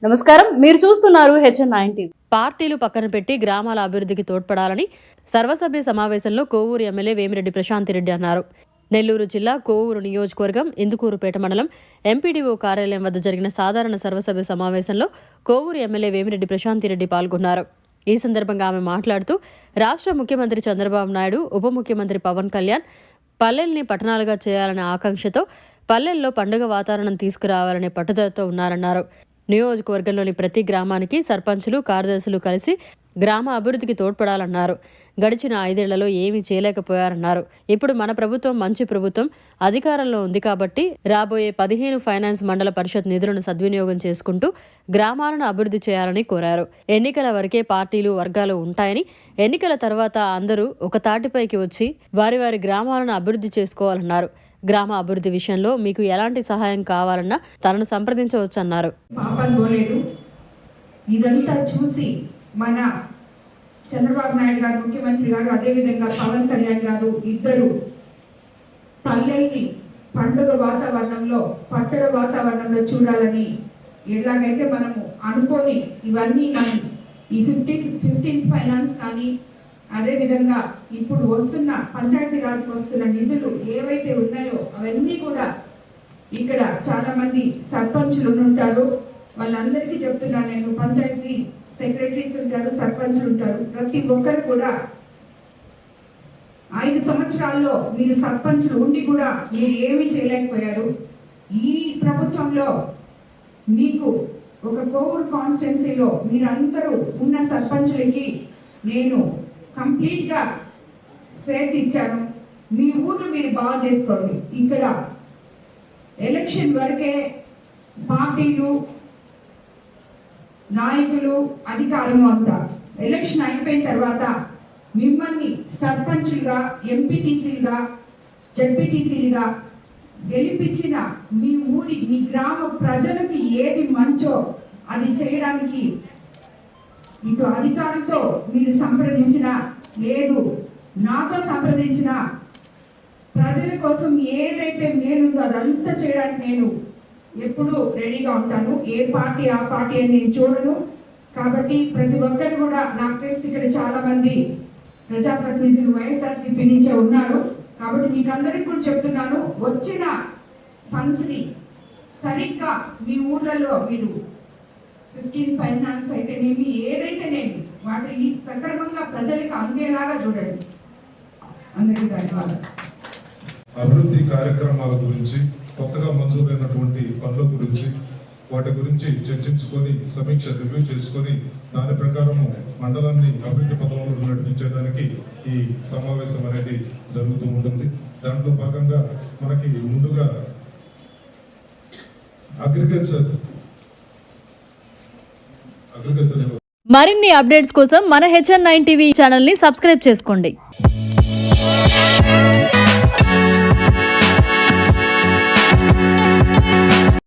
నమస్కారం, మీరు చూస్తున్నారు HN9 టీవీ. పార్టీలు పక్కన పెట్టి గ్రామాల అభివృద్ధికి తోడ్పడాలని సర్వసభ్య సమావేశంలో కోవూరు ఎమ్మెల్యే వేమిరెడ్డి ప్రశాంతిరెడ్డి అన్నారు. నెల్లూరు జిల్లా కోవూరు నియోజకవర్గం ఇందుకూరుపేట మండలం ఎంపీడీఓ కార్యాలయం వద్ద జరిగిన సాధారణ సర్వసభ్య సమావేశంలో కోవూరు ఎమ్మెల్యే వేమిరెడ్డి ప్రశాంతిరెడ్డి పాల్గొన్నారు. ఈ సందర్భంగా ఆమె మాట్లాడుతూ రాష్ట్ర ముఖ్యమంత్రి చంద్రబాబు నాయుడు, ఉప ముఖ్యమంత్రి పవన్ కళ్యాణ్ పల్లెల్ని పట్టణాలుగా చేయాలనే ఆకాంక్షతో పల్లెల్లో పండుగ వాతావరణం తీసుకురావాలనే పట్టుదలతో ఉన్నారన్నారు. నియోజకవర్గంలోని ప్రతి గ్రామానికి సర్పంచులు, కార్యదర్శులు కలిసి గ్రామ అభివృద్ధికి తోడ్పడాలన్నారు. గడిచిన 5 ఏళ్లలో ఏమీ చేయలేకపోయారన్నారు. ఇప్పుడు మన ప్రభుత్వం మంచి ప్రభుత్వం అధికారంలో ఉంది కాబట్టి రాబోయే 15 ఫైనాన్స్ మండల పరిషత్ నిధులను సద్వినియోగం చేసుకుంటూ గ్రామాలను అభివృద్ధి చేయాలని కోరారు. ఎన్నికల వరకే పార్టీలు, వర్గాలు ఉంటాయని, ఎన్నికల తర్వాత అందరూ ఒక తాటిపైకి వచ్చి వారి వారి గ్రామాలను అభివృద్ధి చేసుకోవాలన్నారు. గ్రామ అభివృద్ధి విషయంలో మీకు ఎలాంటి సహాయం కావాలన్నా తనను సంప్రదించవచ్చన్నారు. ఇదంతా చూసి మన చంద్రబాబు నాయుడు గారు, ముఖ్యమంత్రి గారు, అదేవిధంగా పవన్ కళ్యాణ్ గారు ఇద్దరు పల్లెల్ని పండుగ వాతావరణంలో, పట్టణ వాతావరణంలో చూడాలని ఎలాగైతే మనము అనుకోని ఇవన్నీ మనం ఈ 15th ఫైనాన్స్ కానీ, అదేవిధంగా ఇప్పుడు వస్తున్న పంచాయతీరాజ్కి వస్తున్న నిధులు ఏవైతే ఉన్నాయో అవన్నీ కూడా ఇక్కడ చాలా మంది సర్పంచులు ఉంటారు. వాళ్ళందరికీ చెప్తున్నాను నేను, పంచాయతీ సెక్రటరీస్ ఉంటారు, సర్పంచులు ఉంటారు. ప్రతి ఒక్కరు కూడా 5 సంవత్సరాల్లో మీరు సర్పంచులు ఉండి కూడా మీరు ఏమీ చేయలేకపోయారు. ఈ ప్రభుత్వంలో మీకు ఒక కోవూరు కాన్స్టిట్యున్సీలో మీరందరూ ఉన్న సర్పంచులకి నేను కంప్లీట్గా స్వేచ్ఛ ఇచ్చాను. మీ ఊరు మీరు బాగా చేసుకోండి. ఇక్కడ ఎలక్షన్ వరకే పార్టీలు, నాయకులు, అధికారం అంతా. ఎలక్షన్ అయిపోయిన తర్వాత మిమ్మల్ని సర్పంచ్లుగా, ఎంపీటీసీలుగా, జడ్పీటీసీలుగా గెలిపించిన మీ ఊరి, మీ గ్రామ ప్రజలకి ఏది మంచో అది చేయడానికి ఇటు అధికారులతో మీరు సంప్రదించిన, లేదు నాతో సంప్రదించిన, ప్రజల కోసం ఏదైతే మేలుందో అదంతా చేయడానికి నేను ఎప్పుడూ రెడీగా ఉంటాను. ఏ పార్టీ ఆ పార్టీ అని నేను చూడను. కాబట్టి ప్రతి ఒక్కరు కూడా, నాకు తెలిసి ఇక్కడ చాలా మంది ప్రజాప్రతినిధులు వైఎస్ఆర్సీపీ నుంచే ఉన్నారు. కాబట్టి మీకు అందరికీ కూడా చెప్తున్నాను, వచ్చిన ఫండ్స్ని సరిగ్గా మీ ఊర్లలో మీరు 15 ఫైనాన్స్ అయితేనేమి, ఏదైతేనేమి వాటిని సక్రమంగా ప్రజలకు అందేలాగా చూడండి. అందరికీ ధన్యవాదాలు. అభివృద్ధి కార్యక్రమాల గురించి, కొత్తగా మంజూరైనటువంటి పనుల గురించి, వాటి గురించి చర్చించుకొని సమీక్ష, రివ్యూ చేసుకొని దాని ప్రకారము మండలాన్ని అభివృద్ధి పథంలో నడిపించడానికి ఈ సమావేశం అనేది జరుగుతూ ఉంటుంది. దాంట్లో భాగంగా మనకి ముందుగా అగ్రికల్చర్ మరిన్ని అప్డేట్స్ కోసం మన HN9 టీవీ ఛానల్ ని సబ్స్క్రైబ్ చేసుకోండి.